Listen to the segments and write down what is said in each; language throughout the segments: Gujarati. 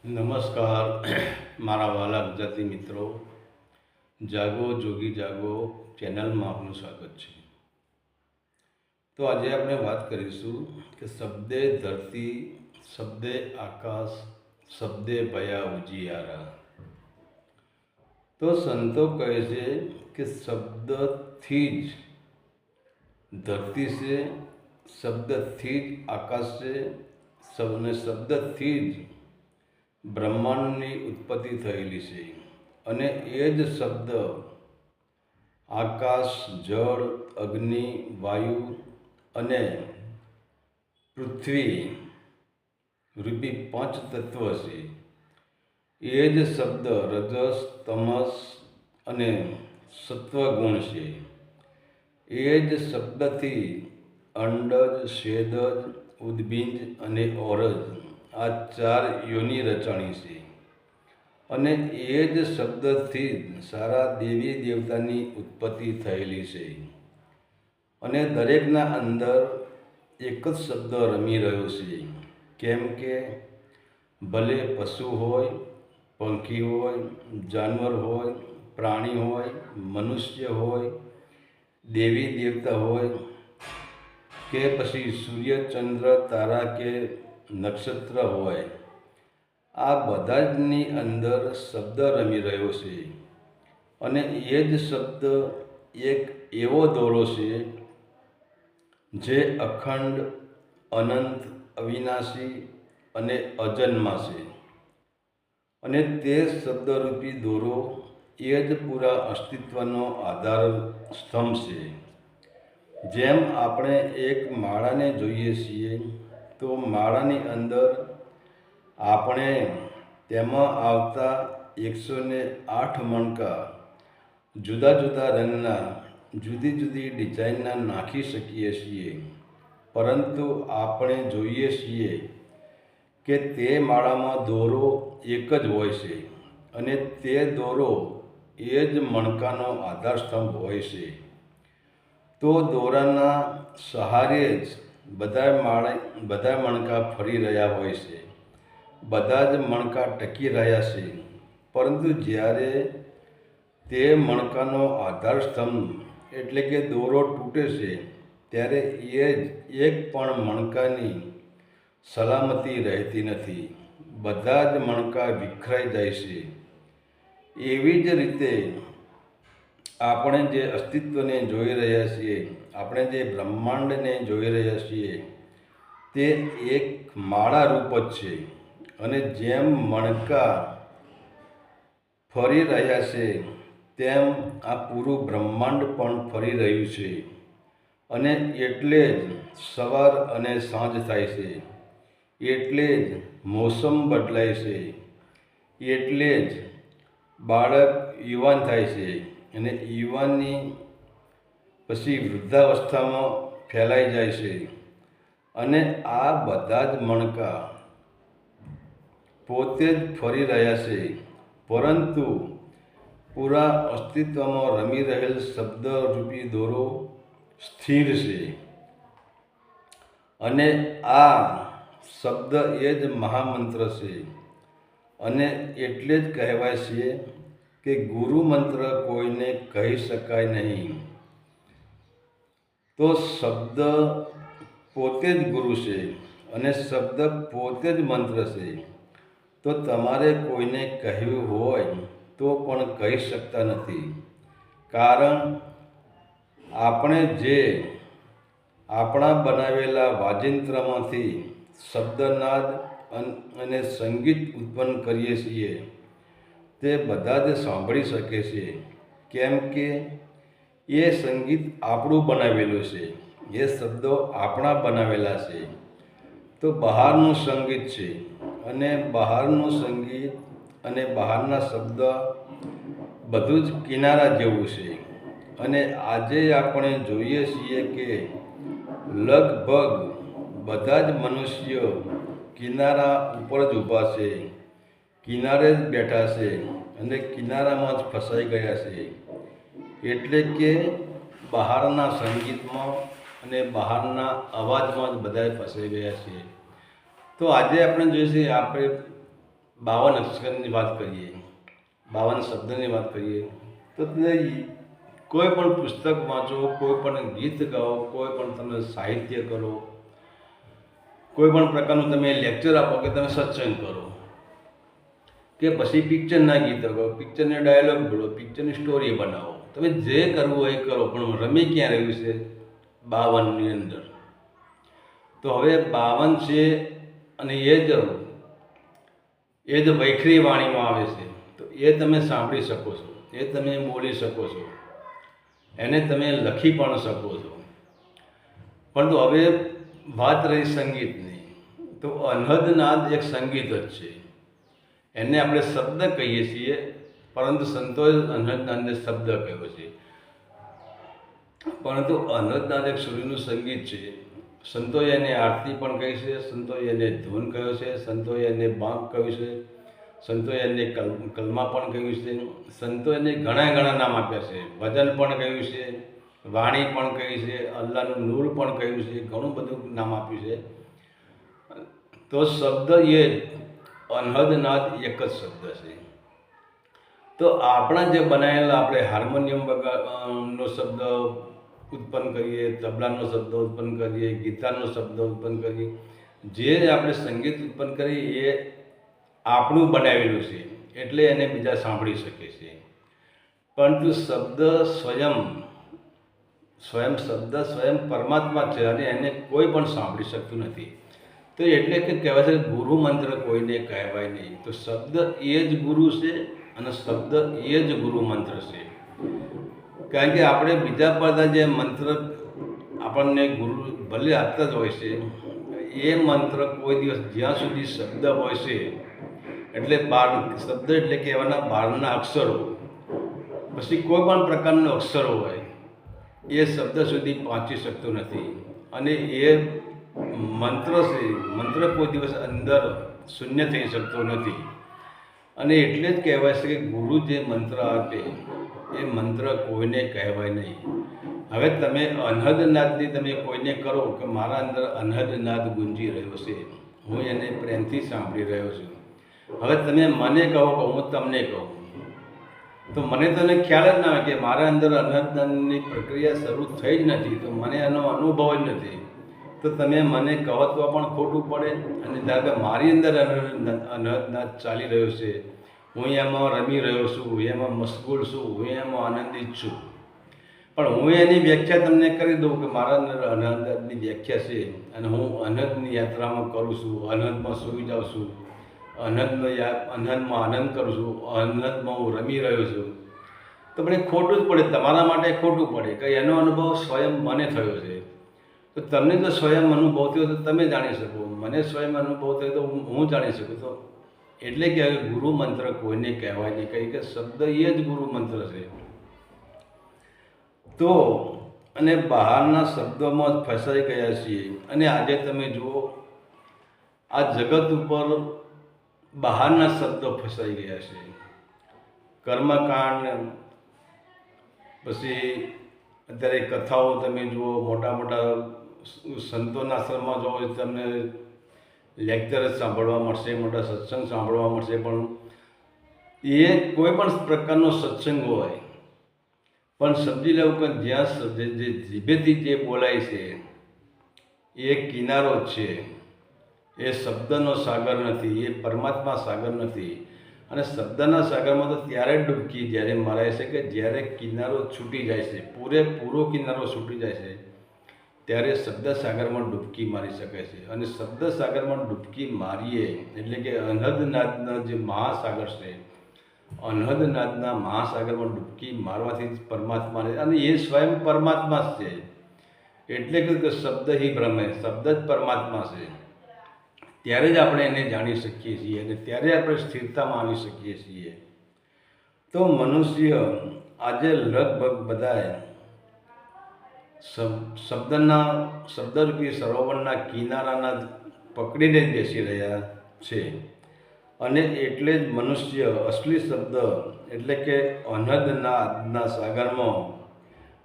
નમસ્કાર મારા વાલા ગુજરાતી મિત્રો, જાગો જોગી જાગો ચેનલમાં આપનું સ્વાગત છે. તો આજે આપણે વાત કરીશું કે શબ્દે ધરતી, શબ્દે આકાશ, શબ્દે ભયા ઉજિયારા. તો સંતો કહે છે કે શબ્દથી જ ધરતી છે, શબ્દથી જ આકાશ છે, અને શબ્દથી જ બ્રહ્માંડની ઉત્પત્તિ થયેલી છે. અને એ જ શબ્દ આકાશ, જળ, અગ્નિ, વાયુ અને પૃથ્વી રૂપી પાંચ તત્વ છે. એ જ શબ્દ રજસ, તમસ અને સત્વગુણ છે. એ જ શબ્દથી અંડજ, સ્વેદજ, ઉદ્બીજ અને ઓરજ આ ચાર યોની રચાણી છે. અને એ જ શબ્દથી સારા દેવી દેવતાની ઉત્પત્તિ થયેલી છે. અને દરેકના અંદર એક જ શબ્દ રમી રહ્યો છે. કેમ કે ભલે પશુ હોય, પંખી હોય, જાનવર હોય, પ્રાણી હોય, મનુષ્ય હોય, દેવી દેવતા હોય કે પછી સૂર્ય, ચંદ્ર, તારા કે નક્ષત્ર હોય, આ બધા જની અંદર શબ્દ રમી રહ્યો છે. અને એ જ શબ્દ એક એવો દોરો છે જે અખંડ, અનંત, અવિનાશી અને અજન્મા છે. અને તે શબ્દરૂપી દોરો એ જ પૂરા અસ્તિત્વનો આધાર સ્તંભ છે. જેમ આપણે એક માળાને જોઈએ છીએ તો માળાની અંદર આપણે તેમાં આવતા 108 મણકા જુદા જુદા રંગના, જુદી જુદી ડિઝાઇનના નાખી શકીએ છીએ. પરંતુ આપણે જોઈએ છીએ કે તે માળામાં દોરો એક જ હોય છે. અને તે દોરો એ જ મણકાનો આધારસ્તંભ હોય છે. તો દોરાના સહારે જ બધા મણકા ફરી રહ્યા હોય છે, બધા જ મણકા ટકી રહ્યા છે. પરંતુ જ્યારે તે મણકાનો આધારસ્તંભ એટલે કે દોરો તૂટે છે ત્યારે એ જ એક પણ મણકાની સલામતી રહેતી નથી. બધા જ મણકા વિખરાઈ જાય છે. એવી જ રીતે આપણે જે અસ્તિત્વને જોઈ રહ્યા છીએ, આપણે જે બ્રહ્માંડને જોઈ રહ્યા છીએ, તે એક માળા રૂપ જ છે. અને જેમ મણકા ફરી રહ્યા છે તેમ આ પૂરું બ્રહ્માંડ પણ ફરી રહ્યું છે. અને એટલે જ સવાર અને સાંજ થાય છે, એટલે જ મોસમ બદલાય છે, એટલે જ બાળક યુવાન થાય છે અને યુવાનની પછી વૃદ્ધાવસ્થામાં ફેલાઈ જાય છે. અને આ બધા જ મણકા પોતે જ ફરી રહ્યા છે. પરંતુ પૂરા અસ્તિત્વમાં રમી રહેલ શબ્દરૂપી દોરો સ્થિર છે. અને આ શબ્દ એ જ મહામંત્ર છે. અને એટલે જ કહેવાય છે કે ગુરુ મંત્ર કોઈને કહી શકાય નહીં. તો શબ્દ પોતે જ ગુરુ છે અને શબ્દ પોતે જ મંત્ર છે. તો તમારે કોઈને કહેવું હોય તો પણ કહી શકતા નથી. કારણ આપણે જે આપણા બનાવેલા વાજિંત્રમાંથી શબ્દનાદ અને સંગીત ઉત્પન્ન કરીએ છીએ તે બધા જ સાંભળી શકે છે. કેમ કે એ સંગીત આપણું બનાવેલું છે, એ શબ્દો આપણા બનાવેલા છે. તો બહારનું સંગીત છે અને બહારનું સંગીત અને બહારના શબ્દ બધું જ કિનારા જેવું છે. અને આજે આપણે જોઈએ છીએ કે લગભગ બધા જ મનુષ્યો કિનારા ઉપર જ ઊભા છે, કિનારે જ બેઠા છે અને કિનારામાં જ ફસાઈ ગયા છે. એટલે કે બહારના સંગીતમાં અને બહારના અવાજમાં જ બધાએ ફસાઈ ગયા છે. તો આજે આપણે જોઈશું આપણે 52 અક્ષરની વાત કરીએ, 52 શબ્દની વાત કરીએ, તો તમે કોઈ પણ પુસ્તક વાંચો, કોઈ પણ ગીત ગાઓ, કોઈ પણ તમે સાહિત્ય કરો, કોઈ પણ પ્રકારનું તમે લેક્ચર આપો કે તમે સત્સંગ કરો, કે પછી પિક્ચરના ગીતો ગાઓ, પિક્ચરને ડાયલોગ બોલો, પિક્ચરની સ્ટોરી બનાવો, તમે જે કરવું હોય એ કરો, પણ રમી ક્યાં રહ્યું છે? 52ની અંદર. તો હવે 52 છે અને એ જ વૈખરી વાણીમાં આવે છે, તો એ તમે સાંભળી શકો છો, એ તમે બોલી શકો છો, એને તમે લખી પણ શકો છો. પરંતુ હવે વાત રહી સંગીતની, તો અનહદ નાદ એક સંગીત જ છે. એને આપણે શબ્દ કહીએ છીએ, પરંતુ સંતોએ અનહદ નાદને શબ્દ કહ્યો છે. પરંતુ અનહદ નાદ એક સૂર્યનું સંગીત છે. સંતોએ એને આરતી પણ કહી છે, સંતોએ એને ધૂન કહ્યો છે, સંતોએ એને બાંક કહ્યું છે, સંતોએ એને કલમા પણ કહ્યું છે, સંતોએ એને ઘણા નામ આપ્યા છે. ભજન પણ કહ્યું છે, વાણી પણ કહી છે, અલ્લાહનું નૂર પણ કહ્યું છે, ઘણું બધું નામ આપ્યું છે. તો શબ્દ એ અનહદ નાદ એક જ શબ્દ છે. તો આપણા જે બનાવેલા આપણે હાર્મોનિયમ નો શબ્દ ઉત્પન્ન કરીએ, તબલાનો શબ્દ ઉત્પન્ન કરીએ, ગીતારનો શબ્દ ઉત્પન્ન કરીએ, જે આપણે સંગીત ઉત્પન્ન કરીએ એ આપણું બનાવેલું છે, એટલે એને બીજા સાંભળી શકે છે. પરંતુ શબ્દ સ્વયં પરમાત્મા છે અને એને કોઈ પણ સાંભળી શકતું નથી. તો એટલે કે કહેવાય છે ગુરુ મંત્ર કોઈને કહેવાય નહીં. તો શબ્દ એ જ ગુરુ છે અને શબ્દ એ જ ગુરુ મંત્ર છે. કારણ કે આપણે બીજા બધા જે મંત્ર આપણને ગુરુ ભલે આપતા જ હોય છે, એ મંત્ર કોઈ દિવસ જ્યાં સુધી શબ્દ હોય છે, એટલે શબ્દ એટલે કે એવાના 12ના અક્ષરો, પછી કોઈ પણ પ્રકારનો અક્ષરો હોય, એ શબ્દ સુધી પહોંચી શકતો નથી. અને એ મંત્ર છે, મંત્ર કોઈ દિવસ અંદર શૂન્ય થઈ શકતો નથી. અને એટલે જ કહેવાય છે કે ગુરુ જે મંત્ર આપે એ મંત્ર કોઈને કહેવાય નહીં. હવે તમે અનહદ નાદની તમે કોઈને કરો કે મારા અંદર અનહદ નાદ ગુંજી રહ્યો છે, હું એને પ્રેમથી સાંભળી રહ્યો છું. હવે તમે મને કહો કે હું તમને કહું, તો મને તો એને ખ્યાલ જ ના હોય કે મારા અંદર અનહદ નાદની પ્રક્રિયા શરૂ થઈ જ નથી, તો મને એનો અનુભવ જ નથી. તો તમે મને કહો તો પણ ખોટું પડે. અને ધારો કે મારી અંદર અનહદ નાદ ચાલી રહ્યો છે, હું એમાં રમી રહ્યો છું, હું એમાં મશગુલ છું, હું એમાં આનંદિત છું, પણ હું એની વ્યાખ્યા તમને કરી દઉં કે મારા અંદર અનહદની વ્યાખ્યા છે અને હું અનહદની યાત્રામાં કરું છું, અનહદમાં સૂઈ જાઉં છું, અનહદમાં આનંદ કરું છું, અનહદમાં હું રમી રહ્યો છું, તો મને ખોટું જ પડે, તમારા માટે ખોટું પડે કે એનો અનુભવ સ્વયં મને થયો છે. તો તમને જો સ્વયં અનુભવ થયો તો તમે જાણી શકો, મને સ્વયં અનુભવ થયો તો હું જાણી શકું. તો એટલે કે ગુરુ મંત્ર કોઈને કહેવાય નહીં, કહી કે શબ્દ એ જ ગુરુ મંત્ર છે. તો અને બહારના શબ્દોમાં જ ફસાઈ ગયા છીએ. અને આજે તમે જુઓ આ જગત ઉપર બહારના શબ્દો ફસાઈ ગયા છે. કર્મકાંડ, પછી અત્યારે કથાઓ તમે જુઓ, મોટા સંતોના આશ્રમમાં જાઓ તમને લેક્ચર જ સાંભળવા મળશે, મોટા સત્સંગ સાંભળવા મળશે, પણ એ કોઈ પણ પ્રકારનો સત્સંગ હોય, પણ સમજી લેવું કે જ્યાં જે જીભેથી જે બોલાય છે એ કિનારો જ છે, એ શબ્દનો સાગર નથી, એ પરમાત્મા સાગર નથી. અને શબ્દના સાગરમાં તો ત્યારે ડૂબકી જ્યારે મરાય છે કે જ્યારે કિનારો છૂટી જાય છે, પૂરેપૂરો કિનારો છૂટી જાય છે, ત્યારે શબ્દ સાગરમાં ડૂબકી મારી શકે છે. અને શબ્દ સાગરમાં ડૂબકી મારીએ એટલે કે અનહદ નાદના જે મહાસાગર છે, અનહદ નાદના મહાસાગરમાં ડૂબકી મારવાથી જ પરમાત્માને, અને એ સ્વયં પરમાત્મા જ છે. એટલે કે શબ્દ હિ બ્રહ્મ, શબ્દ જ પરમાત્મા છે. ત્યારે જ આપણે એને જાણી શકીએ છીએ અને ત્યારે આપણે સ્થિરતામાં આવી શકીએ છીએ. તો મનુષ્ય આજે લગભગ બધાએ શબ્દરૂપી સરોવરના કિનારાના પકડીને જ બેસી રહ્યા છે. અને એટલે જ મનુષ્ય અસલી શબ્દ એટલે કે અનહદ નાદના સાગરમાં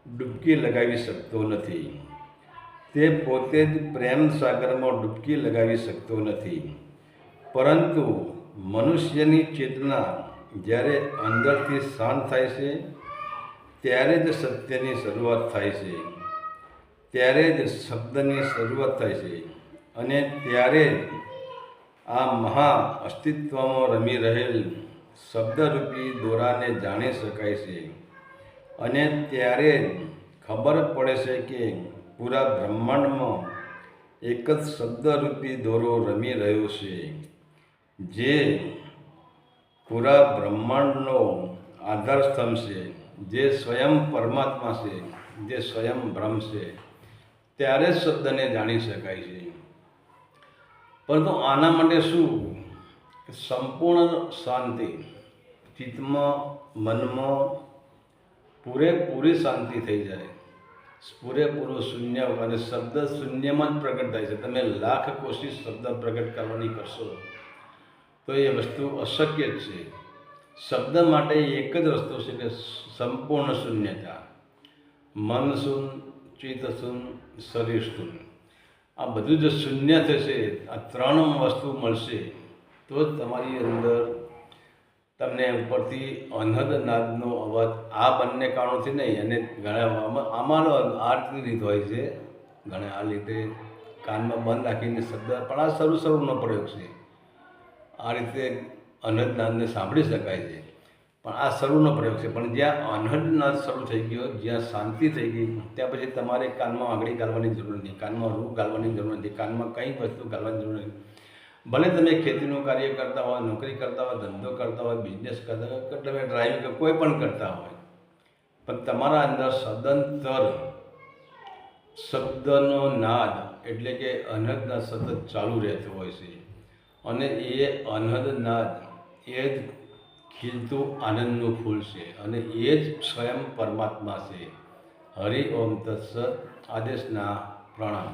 ડૂબકી લગાવી શકતો નથી. તે પોતે જ પ્રેમ સાગરમાં ડૂબકી લગાવી શકતો નથી, પરંતુ મનુષ્યની ચેતના જ્યારે અંદરથી શાંત થાય છે ત્યારે જ સત્યની શરૂઆત થાય છે, ત્યારે જ શબ્દની શરૂઆત થાય છે અને ત્યારે જ આ મહા અસ્તિત્વમાં રમી રહેલ શબ્દરૂપી દોરાને જાણી શકાય છે અને ત્યારે જ ખબર પડે છે કે પૂરા બ્રહ્માંડમાં એક જ શબ્દરૂપી દોરો રમી રહ્યો છે, જે પૂરા બ્રહ્માંડનો આધારસ્તંભ છે, જે સ્વયં પરમાત્મા છે, જે સ્વયં બ્રહ્મ છે. ત્યારે જ શબ્દને જાણી શકાય છે. પરંતુ આના માટે શું? સંપૂર્ણ શાંતિ, ચિત્તમાં, મનમાં પૂરેપૂરી શાંતિ થઈ જાય, પૂરેપૂરું શૂન્ય, અને શબ્દ શૂન્યમાં જ પ્રગટ થાય છે. તમે લાખ કોશિશ શબ્દ પ્રગટ કરવાની કરશો તો એ વસ્તુ અશક્ય જ છે. શબ્દ માટે એક જ રસ્તો છે કે સંપૂર્ણ શૂન્યતા. મન શૂન્ય, ચિત્ત શૂન્ય, શરીર શૂન્ય. આ બધું જો શૂન્ય થશે, આ ત્રણ વસ્તુ મળશે તો જ તમારી અંદર તમને ઉપરથી અનહદ નાદનો અવાજ, આ બંને કારણોથી નહીં, અને ઘણા આમાંનો આ રીત હોય છે, ઘણા આ રીતે કાનમાં બંધ રાખીને શબ્દ, પણ આ શરૂનો પ્રયોગ છે. આ રીતે અનહદ નાદને સાંભળી શકાય છે, પણ આ શરૂનો પ્રયોગ છે. પણ જ્યાં અનહદ નાદ શરૂ થઈ ગયો, જ્યાં શાંતિ થઈ ગઈ, ત્યાં પછી તમારે કાનમાં આંગળી ગાળવાની જરૂર નથી, કાનમાં રૂ ગાળવાની જરૂર નથી, કાનમાં કંઈ વસ્તુ ગાળવાની જરૂર નથી. ભલે તમે ખેતીનું કાર્ય કરતા હોય, નોકરી કરતા હોય, ધંધો કરતા હોય, બિઝનેસ કરતા હોય, કે તમે ડ્રાઇવિંગ કોઈ પણ કરતા હોય, પણ તમારા અંદર સદંતર શબ્દનો નાદ એટલે કે અનહદ નાદ સતત ચાલુ રહેતો હોય છે. અને એ અનહદ નાદ એ જ ખીલતું આનંદનું ફૂલ છે અને એ જ સ્વયં પરમાત્મા છે. હરિ ઓમ તત્સત. આદેશના પ્રણામ.